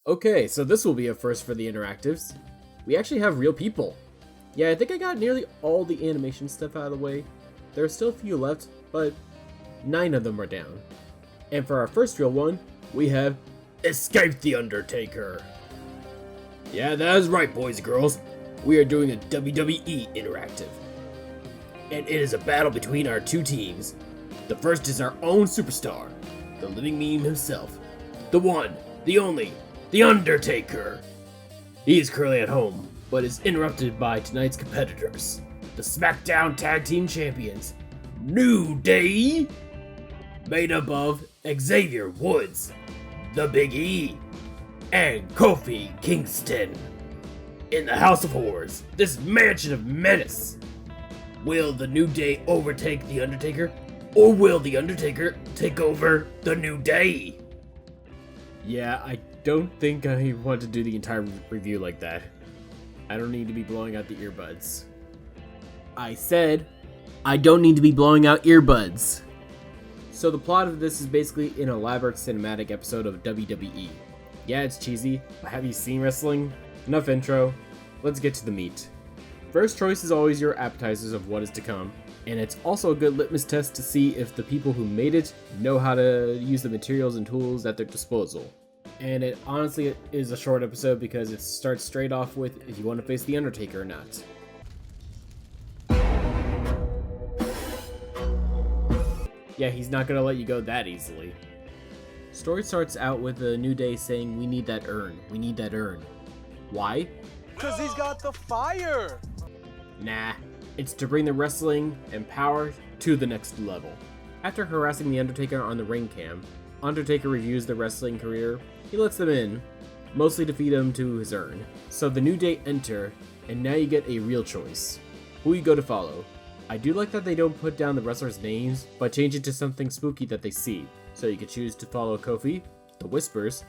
Okay, so this will be a first for the interactives. We actually have real people. Yeah, I think I got nearly all the animation stuff out of the way. There are still a few left, but 9 of them are down. And for our first real one, we have Escape the Undertaker. Yeah, that is right, boys and girls. We are doing a WWE interactive. And it is a battle between our two teams. The first is our own superstar, the living meme himself, the one, the only, The Undertaker. He is currently at home, but is interrupted by tonight's competitors, the SmackDown Tag Team Champions, New Day, made up of Xavier Woods, the Big E, and Kofi Kingston. In the House of Horrors, this mansion of menace, will the New Day overtake The Undertaker, or will The Undertaker take over the New Day? Yeah, I don't think I want to do the entire review like that. I don't need to be blowing out the earbuds. I said, I don't need to be blowing out earbuds. So the plot of this is basically an elaborate cinematic episode of WWE. Yeah, it's cheesy, but have you seen wrestling? Enough intro, let's get to the meat. First choice is always your appetizers of what is to come, and it's also a good litmus test to see if the people who made it know how to use the materials and tools at their disposal. And it honestly is a short episode because it starts straight off with if you want to face The Undertaker or not. Yeah, he's not gonna let you go that easily. Story starts out with the New Day saying, "We need that urn, we need that urn." Why? Cause he's got the fire! Nah, it's to bring the wrestling and power to the next level. After harassing The Undertaker on the ring cam, Undertaker reviews the wrestling career. He lets them in, mostly to feed him to his urn. So the New Day enter, and now you get a real choice. Who you go to follow. I do like that they don't put down the wrestlers' names, but change it to something spooky that they see. So you could choose to follow Kofi, the Whispers,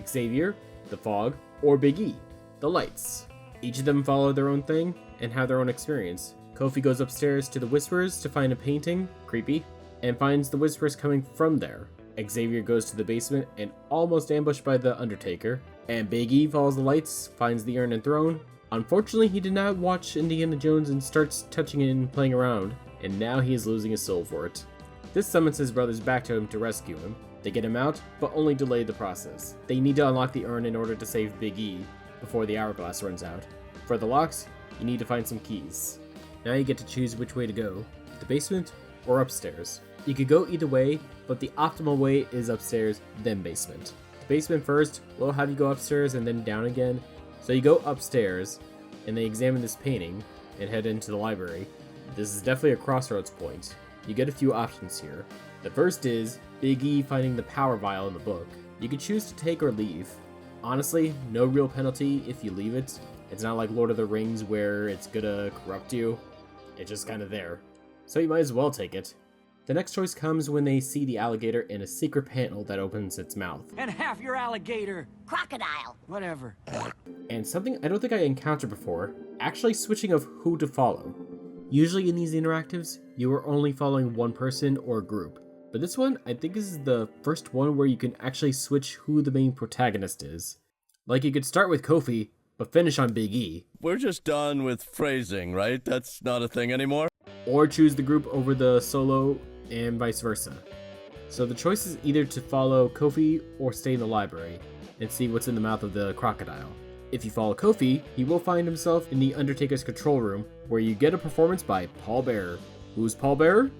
Xavier, the Fog, or Big E, the Lights. Each of them follow their own thing and have their own experience. Kofi goes upstairs to the Whispers to find a painting, creepy, and finds the Whispers coming from there. Xavier goes to the basement and almost ambushed by the Undertaker, and Big E follows the Lights, finds the urn and throne. Unfortunately, he did not watch Indiana Jones and starts touching it and playing around, and now he is losing his soul for it. This summons his brothers back to him to rescue him. They get him out, but only delay the process. They need to unlock the urn in order to save Big E before the hourglass runs out. For the locks, you need to find some keys. Now you get to choose which way to go, the basement or upstairs. You could go either way, but the optimal way is upstairs, then basement. The basement first will have you go upstairs and then down again. So you go upstairs, and they examine this painting, and head into the library. This is definitely a crossroads point. You get a few options here. The first is Big E finding the power vial in the book. You can choose to take or leave. Honestly, no real penalty if you leave it. It's not like Lord of the Rings where it's gonna corrupt you. It's just kinda there. So you might as well take it. The next choice comes when they see the alligator in a secret panel that opens its mouth. And half your alligator. Crocodile. Whatever. And something I don't think I encountered before, actually switching of who to follow. Usually in these interactives, you are only following one person or group. But this one, I think this is the first one where you can actually switch who the main protagonist is. Like you could start with Kofi, but finish on Big E. We're just done with phrasing, right? That's not a thing anymore? Or choose the group over the solo, and vice versa. So the choice is either to follow Kofi or stay in the library and see what's in the mouth of the crocodile. If you follow Kofi, he will find himself in the Undertaker's control room, where you get a performance by Paul Bearer. Who's Paul Bearer?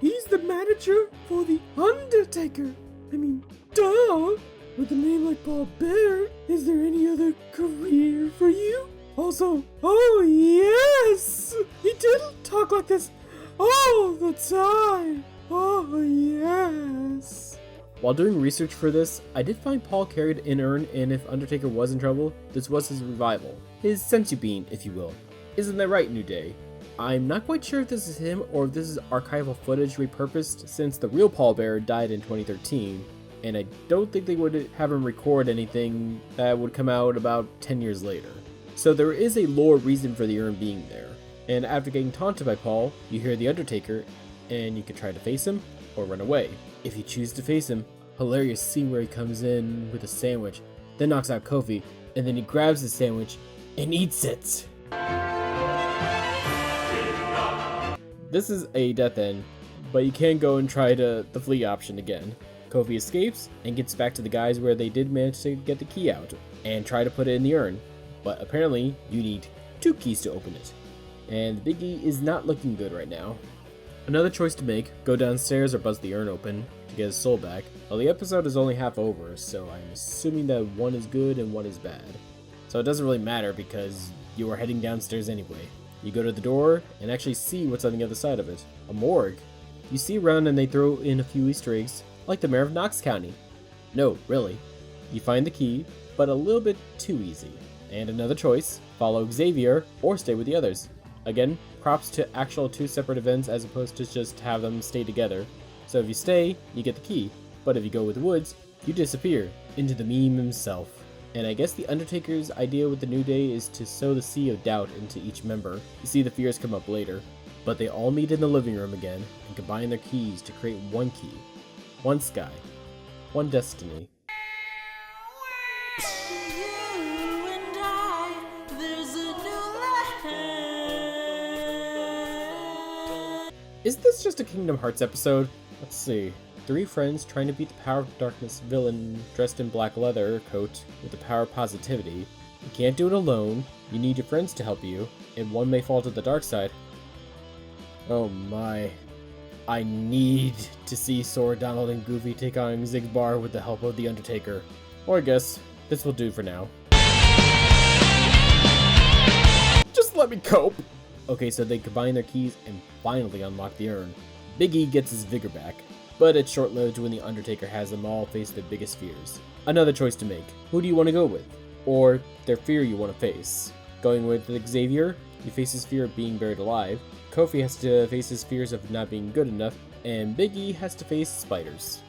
He's the manager for the Undertaker. I mean, duh! With a name like Paul Bearer, is there any other career for you? Also, oh yes! He didn't talk like this all the time! Oh yes! While doing research for this, I did find Paul carried an urn, and if Undertaker was in trouble, this was his revival. His sensu bean, if you will. Isn't that right, New Day? I'm not quite sure if this is him or if this is archival footage repurposed, since the real Paul Bearer died in 2013, and I don't think they would have him record anything that would come out about 10 years later. So there is a lore reason for the urn being there. And after getting taunted by Paul, you hear the Undertaker, and you can try to face him or run away. If you choose to face him, hilarious scene where he comes in with a sandwich then knocks out Kofi, and then he grabs his sandwich and eats it. This is a death end, but you can go and try the flee option again. Kofi escapes and gets back to the guys where they did manage to get the key out and try to put it in the urn, but apparently you need 2 keys to open it, and the Biggie is not looking good right now. Another choice to make, go downstairs or buzz the urn open to get his soul back. Well, the episode is only half over, so I'm assuming that one is good and one is bad. So it doesn't really matter because you are heading downstairs anyway. You go to the door and actually see what's on the other side of it. A morgue. You see around and they throw in a few Easter eggs, like the mayor of Knox County. No, really. You find the key, but a little bit too easy. And another choice, follow Xavier or stay with the others. Again, props to actual 2 separate events as opposed to just have them stay together. So if you stay, you get the key, but if you go with Woods, you disappear into the meme himself. And I guess the Undertaker's idea with the New Day is to sow the seed of doubt into each member. You see the fears come up later, but they all meet in the living room again and combine their keys to create one key, one sky, one destiny. Is this just a Kingdom Hearts episode? Let's see. 3 friends trying to beat the Power of Darkness villain dressed in black leather coat with the power of positivity. You can't do it alone, you need your friends to help you, and one may fall to the dark side. Oh my. I need to see Sora, Donald, and Goofy take on Zigbar with the help of The Undertaker. Or I guess, this will do for now. Just let me cope! Okay, so they combine their keys and finally unlock the urn. Biggie gets his vigor back, but it's short-lived when The Undertaker has them all face their biggest fears. Another choice to make. Who do you want to go with? Or their fear you want to face? Going with Xavier, he faces fear of being buried alive. Kofi has to face his fears of not being good enough, and Biggie has to face spiders.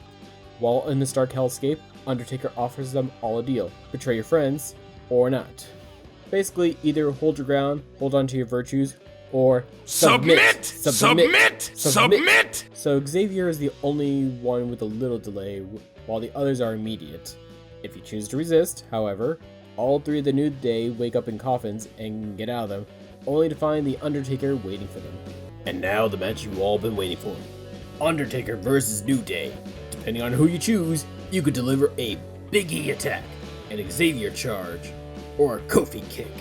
While in the Stark Hellscape, Undertaker offers them all a deal. Betray your friends, or not. Basically, either hold your ground, hold on to your virtues, or submit! So Xavier is the only one with a little delay, while the others are immediate. If you choose to resist, however, all 3 of the New Day wake up in coffins and get out of them, only to find the Undertaker waiting for them. And now the match you've all been waiting for. Undertaker versus New Day. Depending on who you choose, you could deliver a Big E attack, an Xavier charge, or a Kofi kick.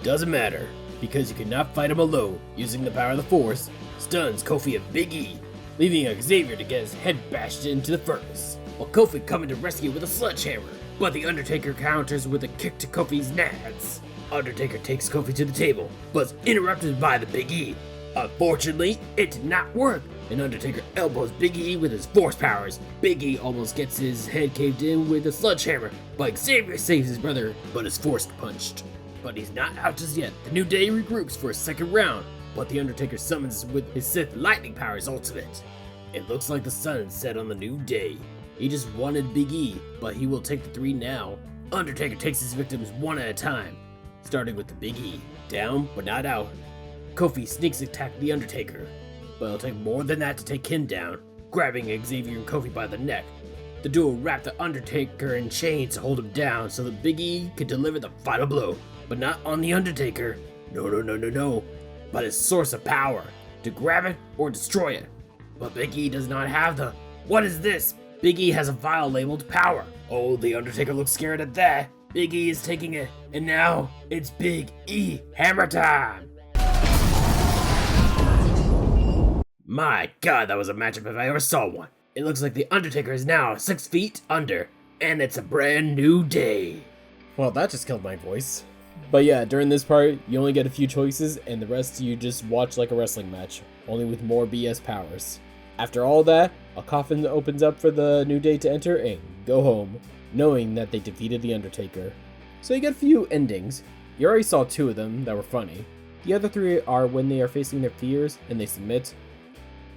Doesn't matter, because you cannot fight him alone. Using the power of the Force, stuns Kofi and Big E, leaving Xavier to get his head bashed into the furnace, while Kofi coming to rescue with a sledgehammer. But the Undertaker counters with a kick to Kofi's nads. Undertaker takes Kofi to the table, but is interrupted by the Big E. Unfortunately, it did not work, and Undertaker elbows Big E with his force powers. Big E almost gets his head caved in with a sledgehammer, but Xavier saves his brother, but is forced punched. But he's not out just yet. The New Day regroups for a second round, but the Undertaker summons with his Sith lightning powers ultimate. It looks like the sun set on the New Day. He just wanted Big E, but he will take the 3 now. Undertaker takes his victims one at a time, starting with the Big E. Down, but not out. Kofi sneaks attack the Undertaker, but it'll take more than that to take him down, grabbing Xavier and Kofi by the neck. The duo wrap the Undertaker in chains to hold him down so that Big E can deliver the final blow, but not on the Undertaker. No, but his source of power, to grab it or destroy it. But Big E does not have the... What is this? Big E has a vial labeled power. Oh, the Undertaker looks scared at that. Big E is taking it, and now it's Big E hammer time. My god, that was a matchup if I ever saw one. It looks like the Undertaker is now 6 feet under, and it's a brand new day. Well, that just killed my voice. But yeah, during this part, you only get a few choices, and the rest you just watch like a wrestling match, only with more BS powers. After all that, a coffin opens up for the New Day to enter and go home, knowing that they defeated the Undertaker. So you get a few endings. You already saw 2 of them that were funny. The other 3 are when they are facing their fears and they submit.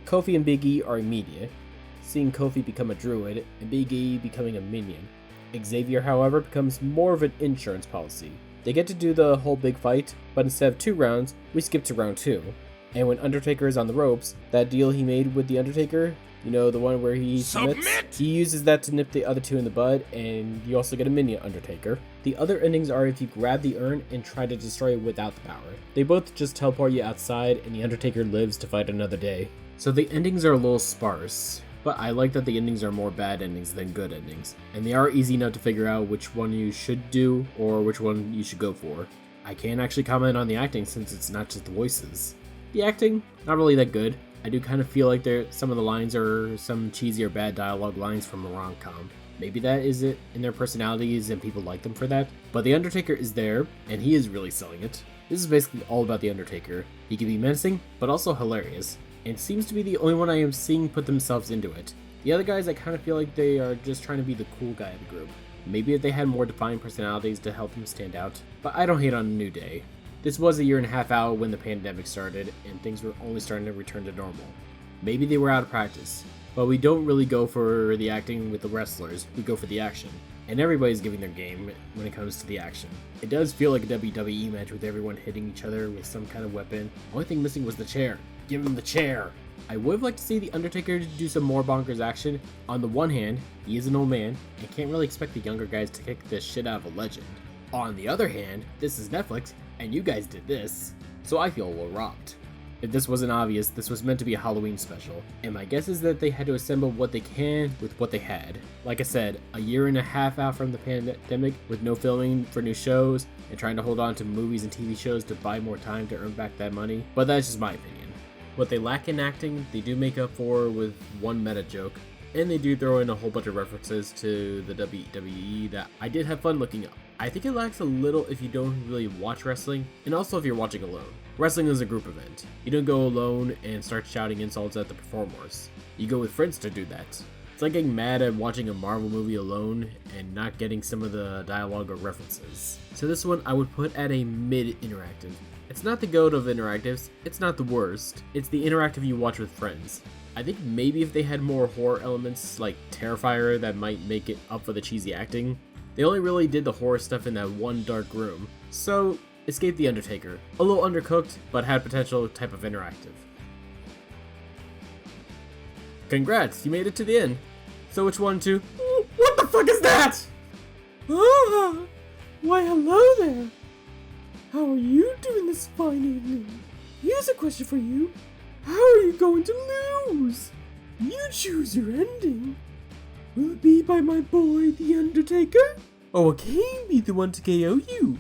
Kofi and Big E are immediate, seeing Kofi become a druid and Big E becoming a minion. Xavier, however, becomes more of an insurance policy. They get to do the whole big fight, but instead of 2 rounds, we skip to round 2. And when Undertaker is on the ropes, that deal he made with the Undertaker, you know, the one where he submits, he uses that to nip the other two in the bud, and you also get a mini Undertaker. The other endings are if you grab the urn and try to destroy it without the power. They both just teleport you outside, and the Undertaker lives to fight another day. So the endings are a little sparse, but I like that the endings are more bad endings than good endings, and they are easy enough to figure out which one you should do or which one you should go for. I can't actually comment on the acting since it's not just the voices. The acting, not really that good. I do kind of feel like some of the lines are some cheesy or bad dialogue lines from a rom-com. Maybe that is it in their personalities and people like them for that. But The Undertaker is there, and he is really selling it. This is basically all about The Undertaker. He can be menacing, but also hilarious, and seems to be the only one I am seeing put themselves into it. The other guys, I kind of feel like they are just trying to be the cool guy of the group. Maybe if they had more defined personalities to help them stand out, but I don't hate on a New Day. This was a year and a half out when the pandemic started, and things were only starting to return to normal. Maybe they were out of practice, but we don't really go for the acting with the wrestlers, we go for the action. And everybody's giving their game when it comes to the action. It does feel like a WWE match with everyone hitting each other with some kind of weapon. Only thing missing was the chair. Give him the chair! I would have liked to see The Undertaker do some more bonkers action. On the one hand, he is an old man, and can't really expect the younger guys to kick the shit out of a legend. On the other hand, this is Netflix, and you guys did this, so I feel a little robbed. If this wasn't obvious, this was meant to be a Halloween special, and my guess is that they had to assemble what they can with what they had. Like I said, a year and a half out from the pandemic, with no filming for new shows, and trying to hold on to movies and TV shows to buy more time to earn back that money, but that's just my opinion. What they lack in acting, they do make up for with one meta joke, and they do throw in a whole bunch of references to the WWE that I did have fun looking up. I think it lacks a little if you don't really watch wrestling, and also if you're watching alone. Wrestling is a group event. You don't go alone and start shouting insults at the performers. You go with friends to do that. It's like getting mad at watching a Marvel movie alone and not getting some of the dialogue or references. So this one I would put at a mid-interactive. It's not the GOAT of interactives, it's not the worst, it's the interactive you watch with friends. I think maybe if they had more horror elements like Terrifier that might make it up for the cheesy acting. They only really did the horror stuff in that one dark room. So, Escape the Undertaker. A little undercooked, but had potential type of interactive. Congrats, you made it to the end. So which one to... What the fuck is that? Ah, why hello there. How are you doing this fine evening? Here's a question for you. How are you going to lose? You choose your ending. Will it be by my boy, The Undertaker? Or will Kane be the one to KO you?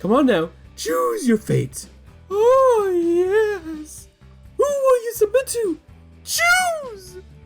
Come on now, choose your fate. Oh, yes. Who will you submit to? Choose!